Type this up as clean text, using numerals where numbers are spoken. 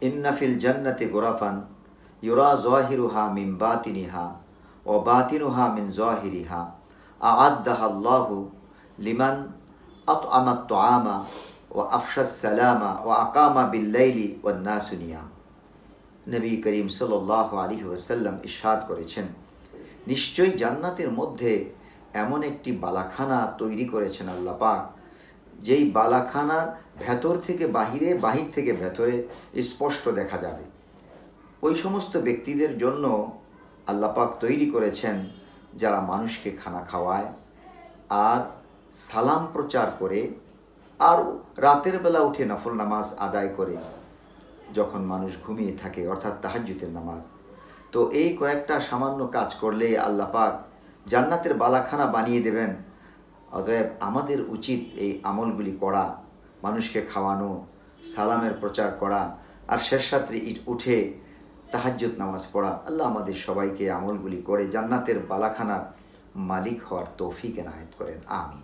ইন্না ফিল জান্নাতি গুরাফান ইউরা যাহিরুহা মিন বাতিনিহা ওয়া বাতিনুহা মিন যাহিরিহা আ'আদ্দাহা আল্লাহু লিমান আত'আমা আত-তুআমা ওয়া আফশাস সালামা ওয়া আকামা বিল-লাইলি ওয়ান-নাসু নিয়াম। নবী করিম সাল্লাল্লাহু আলাইহি ওয়াসাল্লাম ইরশাদ করেছেন, নিশ্চয়ই জান্নাতের মধ্যে এমন একটি বালাখানা তৈরি করেছেন আল্লাহ পাক, যেই বালাখানার ভেতর থেকে বাহিরে, বাহির থেকে ভেতরে স্পষ্ট দেখা যাবে। ওই সমস্ত ব্যক্তিদের জন্য আল্লাহ পাক তৈরি করেছেন যারা মানুষকে খানা খাওয়ায় আর সালাম প্রচার করে আর রাতের বেলা উঠে নফল নামাজ আদায় করে যখন মানুষ ঘুমিয়ে থাকে, অর্থাৎ তাহাজ্জুদের নামাজ। তো এই কয়েকটা সামান্য কাজ করলে আল্লাহ পাক জান্নাতের বালাখানা বানিয়ে দেবেন। অতএব আমাদের উচিত এই আমলগুলি করা, মানুষকে খাওয়ানো, সালামের প্রচার করা আর শেষ রাত্রে উঠে তাহাজ্জুদ নামাজ পড়া। আল্লাহ আমাদের সবাইকে আমলগুলি করে জান্নাতের বালাখানার মালিক হওয়ার তৌফিক এনায়েত করেন। আমিন।